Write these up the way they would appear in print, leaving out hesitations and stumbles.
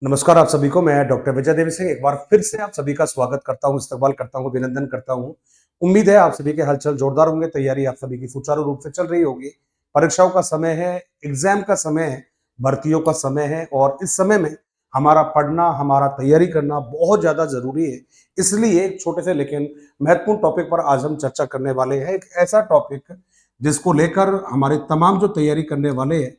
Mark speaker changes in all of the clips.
Speaker 1: नमस्कार आप सभी को। मैं डॉक्टर विजय देवी सिंह एक बार फिर से आप सभी का स्वागत करता हूं, इस्तकबाल करता हूं, अभिनंदन करता हूं। उम्मीद है आप सभी के हलचल जोरदार होंगे, तैयारी आप सभी की सुचारू रूप से चल रही होगी। परीक्षाओं का समय है, एग्जाम का समय है, भर्तियों का समय है और इस समय में हमारा पढ़ना, हमारा तैयारी करना बहुत ज्यादा जरूरी है। इसलिए एक छोटे से लेकिन महत्वपूर्ण टॉपिक पर आज हम चर्चा करने वाले हैं। एक ऐसा टॉपिक जिसको लेकर हमारे तमाम जो तैयारी करने वाले हैं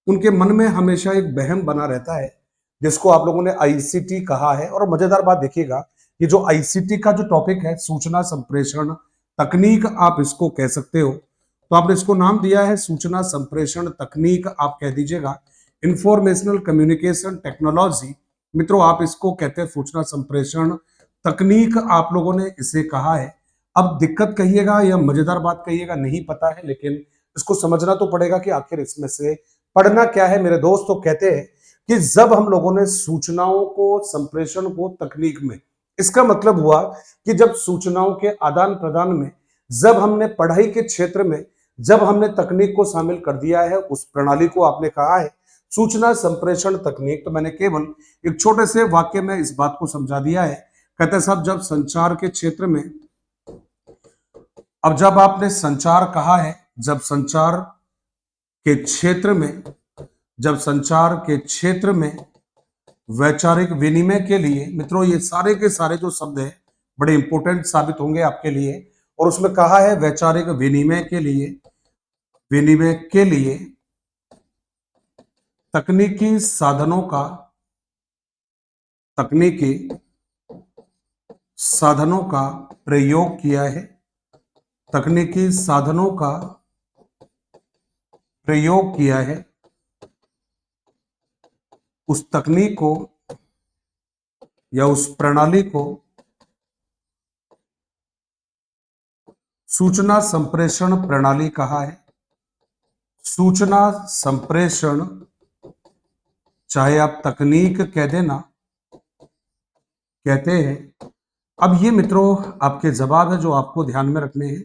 Speaker 1: उनके मन में हमेशा एक वहम बना रहता है, जिसको आप लोगों ने आईसीटी कहा है। और मजेदार बात देखिएगा, ये जो आईसीटी का जो टॉपिक है, सूचना संप्रेषण तकनीक आप इसको कह सकते हो। तो आपने इसको नाम दिया है सूचना संप्रेषण तकनीक, आप कह दीजिएगा इंफॉर्मेशनल कम्युनिकेशन टेक्नोलॉजी। मित्रों, आप इसको कहते हैं सूचना संप्रेषण तकनीक, आप लोगों ने इसे कहा है। अब दिक्कत कहिएगा या मजेदार बात कहिएगा नहीं पता है, लेकिन इसको समझना तो पड़ेगा कि आखिर इसमें से पढ़ना क्या है। मेरे दोस्त तो कहते हैं कि जब हम लोगों ने सूचनाओं को संप्रेषण को तकनीक में, इसका मतलब हुआ कि जब सूचनाओं के आदान प्रदान में, जब हमने पढ़ाई के क्षेत्र में, जब हमने तकनीक को शामिल कर दिया है, उस प्रणाली को आपने कहा है सूचना संप्रेषण तकनीक। तो मैंने केवल एक छोटे से वाक्य में इस बात को समझा दिया है। कहते साहब, जब संचार के क्षेत्र में, अब जब आपने संचार कहा है, जब संचार के क्षेत्र में, जब संचार के क्षेत्र में वैचारिक विनिमय के लिए, मित्रों ये सारे के सारे जो शब्द हैं बड़े इंपॉर्टेंट साबित होंगे आपके लिए। और उसमें कहा है वैचारिक विनिमय के लिए, विनिमय के लिए तकनीकी साधनों का, तकनीकी साधनों का प्रयोग किया है, तकनीकी साधनों का प्रयोग किया है। उस तकनीक को या उस प्रणाली को सूचना संप्रेषण प्रणाली कहा है। सूचना संप्रेषण, चाहे आप तकनीक कह देना, कहते हैं। अब ये मित्रों आपके जवाब है जो आपको ध्यान में रखने हैं।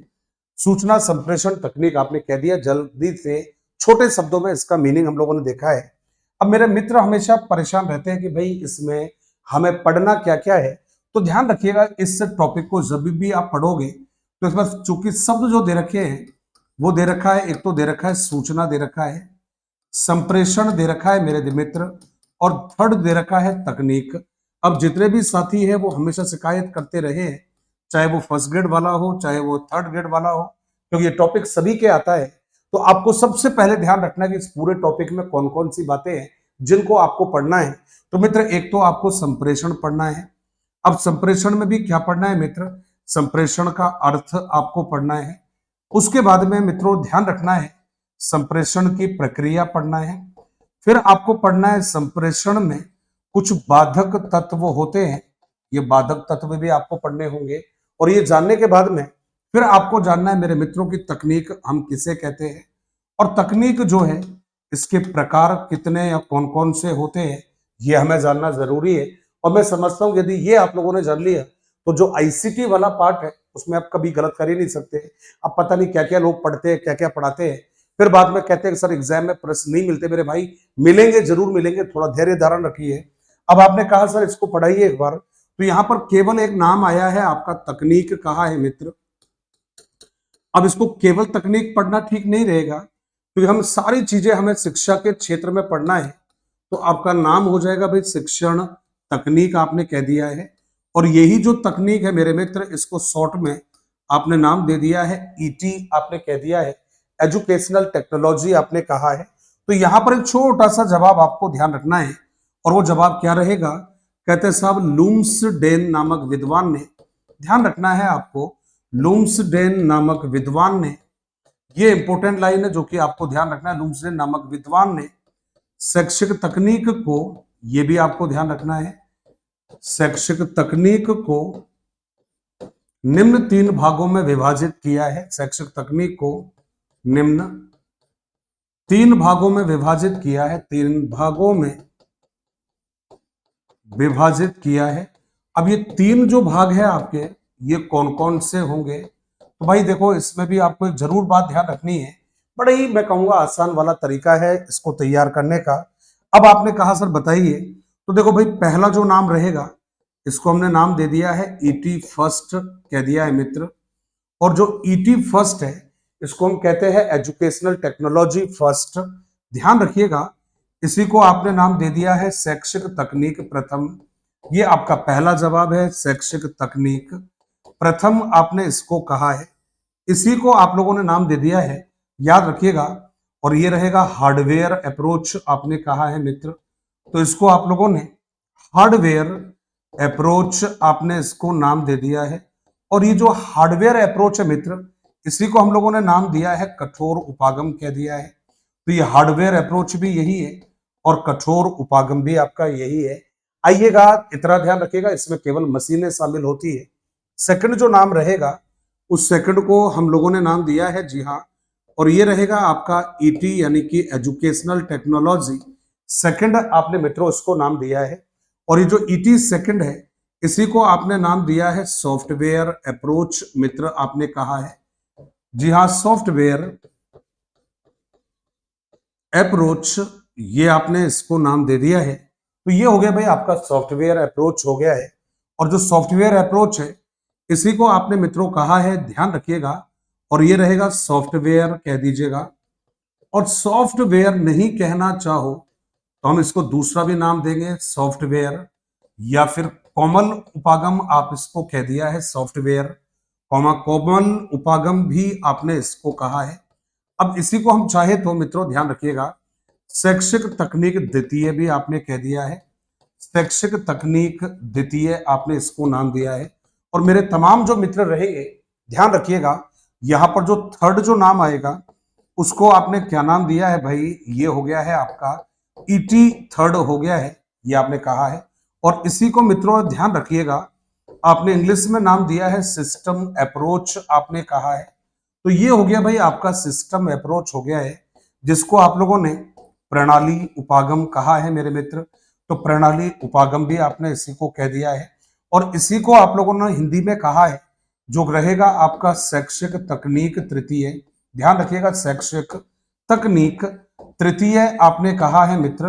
Speaker 1: सूचना संप्रेषण तकनीक आपने कह दिया, जल्दी से छोटे शब्दों में इसका मीनिंग हम लोगों ने देखा है। अब मेरे मित्र हमेशा परेशान रहते हैं कि भाई इसमें हमें पढ़ना क्या क्या है। तो ध्यान रखिएगा, इस टॉपिक को जब भी आप पढ़ोगे तो इसमें चूंकि शब्द जो दे रखे हैं वो दे रखा है, एक तो दे रखा है सूचना, दे रखा है संप्रेषण, दे रखा है मेरे मित्र, और थर्ड दे रखा है तकनीक। अब जितने भी साथी है वो हमेशा शिकायत करते रहे हैं, चाहे वो फर्स्ट ग्रेड वाला हो, चाहे वो थर्ड ग्रेड वाला हो, क्योंकि ये टॉपिक सभी के आता है। तो आपको सबसे पहले ध्यान रखना है कि इस पूरे टॉपिक में कौन कौन सी बातें हैं जिनको आपको पढ़ना है। तो मित्र, एक तो आपको संप्रेषण पढ़ना है। अब संप्रेषण में भी क्या पढ़ना है मित्र? संप्रेषण का अर्थ आपको पढ़ना है। उसके बाद में मित्रों ध्यान रखना है संप्रेषण की प्रक्रिया पढ़ना है। फिर आपको पढ़ना है संप्रेषण में कुछ बाधक तत्व होते हैं, ये बाधक तत्व भी आपको पढ़ने होंगे। और ये जानने के बाद में फिर आपको जानना है मेरे मित्रों की तकनीक हम किसे कहते हैं, और तकनीक जो है इसके प्रकार कितने या कौन कौन से होते हैं ये हमें जानना जरूरी है। और मैं समझता हूं यदि ये आप लोगों ने जान लिया तो जो आईसीटी वाला पार्ट है उसमें आप कभी गलत कर ही नहीं सकते। अब पता नहीं क्या क्या लोग पढ़ते हैं, क्या क्या पढ़ाते हैं, फिर बाद में कहते हैं कि सर एग्जाम में प्रश्न नहीं मिलते। मेरे भाई मिलेंगे, जरूर मिलेंगे, थोड़ा धैर्य धारण रखिए। अब आपने कहा सर इसको पढ़ाइए एक बार, तो यहां पर केवल एक नाम आया है आपका तकनीक कहा है मित्र। अब इसको केवल तकनीक पढ़ना ठीक नहीं रहेगा, क्योंकि हम सारी चीजें हमें शिक्षा के क्षेत्र में पढ़ना है। तो आपका नाम हो जाएगा भाई शिक्षण तकनीक, आपने कह दिया है। और यही जो तकनीक है मेरे मित्र, इसको शॉर्ट में आपने नाम दे दिया है ईटी, आपने कह दिया है एजुकेशनल टेक्नोलॉजी, आपने कहा है। तो यहां पर एक छोटा सा जवाब आपको ध्यान रखना है, और वो जवाब क्या रहेगा? कहते हैं साहब लुम्सडेन नामक विद्वान ने, ध्यान रखना है आपको, लुम्सडेन नामक विद्वान ने, ये इंपॉर्टेंट लाइन है जो कि आपको ध्यान रखना है। लुम्सडेन नामक विद्वान ने शैक्षिक तकनीक को, ये भी आपको ध्यान रखना है, शैक्षिक तकनीक को निम्न तीन भागों में विभाजित किया है। शैक्षिक तकनीक को निम्न तीन भागों में विभाजित किया है, तीन भागों में विभाजित किया है। अब ये तीन जो भाग है आपके, ये कौन कौन से होंगे? तो भाई देखो, इसमें भी आपको एक जरूर बात ध्यान रखनी है, बड़ा ही मैं कहूंगा आसान वाला तरीका है इसको तैयार करने का। अब आपने कहा सर बताइए, तो देखो भाई, पहला जो नाम रहेगा इसको हमने नाम दे दिया है ईटी फर्स्ट कह दिया है मित्र। और जो ईटी फर्स्ट है इसको हम कहते हैं एजुकेशनल टेक्नोलॉजी फर्स्ट। ध्यान रखिएगा, इसी को आपने नाम दे दिया है शैक्षिक तकनीक प्रथम। ये आपका पहला जवाब है, शैक्षिक तकनीक प्रथम आपने इसको कहा है। इसी को आप लोगों ने नाम दे दिया है, याद रखिएगा। और ये रहेगा हार्डवेयर अप्रोच आपने कहा है मित्र। तो इसको आप लोगों ने हार्डवेयर अप्रोच आपने इसको नाम दे दिया है। और ये जो हार्डवेयर अप्रोच है मित्र, इसी को हम लोगों ने नाम दिया है कठोर उपागम कह दिया है। तो ये हार्डवेयर अप्रोच भी यही है और कठोर उपागम भी आपका यही है। आइएगा, इतना ध्यान रखिएगा, इसमें केवल मशीनें शामिल होती है। सेकंड जो नाम रहेगा उस सेकंड को हम लोगों ने नाम दिया है, जी हाँ, और ये रहेगा आपका ईटी यानी कि एजुकेशनल टेक्नोलॉजी सेकंड आपने मित्रों इसको नाम दिया है। और ये जो ईटी सेकंड है इसी को आपने नाम दिया है सॉफ्टवेयर अप्रोच मित्र आपने कहा है। जी हाँ, सॉफ्टवेयर अप्रोच ये आपने इसको नाम दे दिया है। तो ये हो गया भाई आपका सॉफ्टवेयर अप्रोच हो गया है। और जो सॉफ्टवेयर अप्रोच है इसी को आपने मित्रों कहा है, ध्यान रखिएगा। और ये रहेगा सॉफ्टवेयर कह दीजिएगा। और सॉफ्टवेयर नहीं कहना चाहो तो हम इसको दूसरा भी नाम देंगे सॉफ्टवेयर, या फिर कोमल उपागम आप इसको कह दिया है सॉफ्टवेयर, कोमल उपागम भी आपने इसको कहा है। अब इसी को हम चाहे तो मित्रों ध्यान रखिएगा शैक्षिक तकनीक द्वितीय भी आपने कह दिया है, शैक्षिक तकनीक द्वितीय आपने इसको नाम दिया है। और मेरे तमाम जो मित्र रहेंगे ध्यान रखिएगा, यहां पर जो थर्ड जो नाम आएगा उसको आपने क्या नाम दिया है भाई, ये हो गया है आपका ईटी थर्ड हो गया है, ये आपने कहा है। और इसी को मित्रों ध्यान रखिएगा, आपने इंग्लिश में नाम दिया है सिस्टम अप्रोच आपने कहा है। तो ये हो गया भाई आपका सिस्टम अप्रोच हो गया है, जिसको आप लोगों ने प्रणाली उपागम कहा है मेरे मित्र। तो प्रणाली उपागम भी आपने इसी को कह दिया है। और इसी को आप लोगों ने हिंदी में कहा है, जो रहेगा आपका शैक्षिक तकनीक तृतीय। ध्यान रखिएगा, शैक्षिक तकनीक तृतीय आपने कहा है मित्र।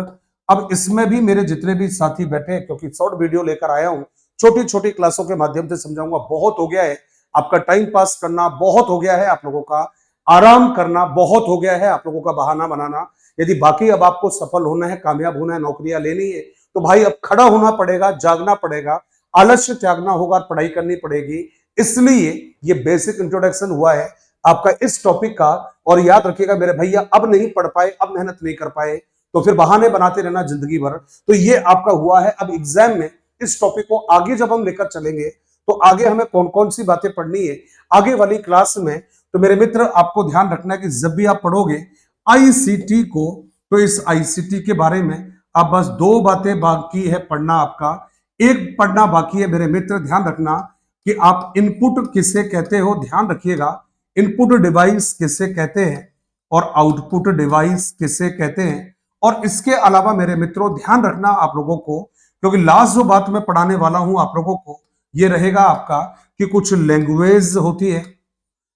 Speaker 1: अब इसमें भी मेरे जितने भी साथी बैठे हैं, क्योंकि शॉर्ट वीडियो लेकर आया हूं, छोटी छोटी क्लासों के माध्यम से समझाऊंगा, बहुत हो गया है आपका टाइम पास करना, बहुत हो गया है आप लोगों का आराम करना, बहुत हो गया है आप लोगों का बहाना बनाना। यदि बाकी अब आपको सफल होना है, कामयाब होना है, नौकरियां लेनी है, तो भाई अब खड़ा होना पड़ेगा, जागना पड़ेगा, आलस्य त्यागना होगा, पढ़ाई करनी पड़ेगी। इसलिए ये बेसिक इंट्रोडक्शन हुआ है आपका इस टॉपिक का। और याद रखिएगा मेरे भैया, अब नहीं पढ़ पाए, अब मेहनत नहीं कर पाए तो फिर बहाने बनाते रहना जिंदगी भर। तो ये आपका हुआ है। अब एग्जाम में इस टॉपिक को आगे जब हम लेकर चलेंगे तो आगे हमें कौन कौन सी बातें पढ़नी है आगे वाली क्लास में। तो मेरे मित्र आपको ध्यान रखना है कि जब भी आप पढ़ोगे आईसीटी को, तो इस आईसीटी के बारे में आप बस दो बातें बाकी है पढ़ना आपका। एक पढ़ना बाकी है मेरे मित्र, ध्यान रखना कि आप इनपुट किसे कहते हो। ध्यान रखिएगा, इनपुट डिवाइस किसे कहते हैं और आउटपुट डिवाइस किसे कहते हैं। और इसके अलावा मेरे मित्रों ध्यान रखना आप लोगों को, क्योंकि लास्ट जो बात मैं पढ़ाने वाला हूं आप लोगों को ये रहेगा आपका कि कुछ लैंग्वेज होती है,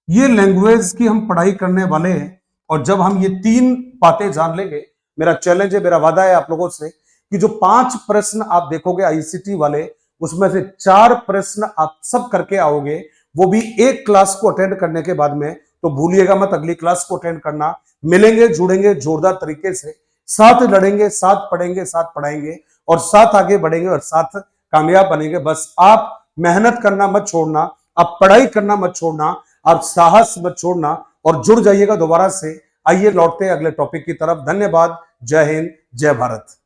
Speaker 1: ये लैंग्वेज की हम पढ़ाई करने वाले हैं। और जब हम ये तीन बातें जान लेंगे, मेरा चैलेंज है, मेरा वादा है आप लोगों से कि जो 5 प्रश्न आप देखोगे आईसीटी वाले, उसमें से 4 प्रश्न आप सब करके आओगे, वो भी एक क्लास को अटेंड करने के बाद में। तो भूलिएगा मत अगली क्लास को अटेंड करना। मिलेंगे, जुड़ेंगे जोरदार तरीके से, साथ लड़ेंगे, साथ पढ़ेंगे, साथ पढ़ाएंगे और साथ आगे बढ़ेंगे और साथ कामयाब बनेंगे। बस आप मेहनत करना मत छोड़ना, आप पढ़ाई करना मत छोड़ना, आप साहस मत छोड़ना और जुड़ जाइएगा दोबारा से। आइए लौटते हैं अगले टॉपिक की तरफ। धन्यवाद। जय हिंद, जय भारत।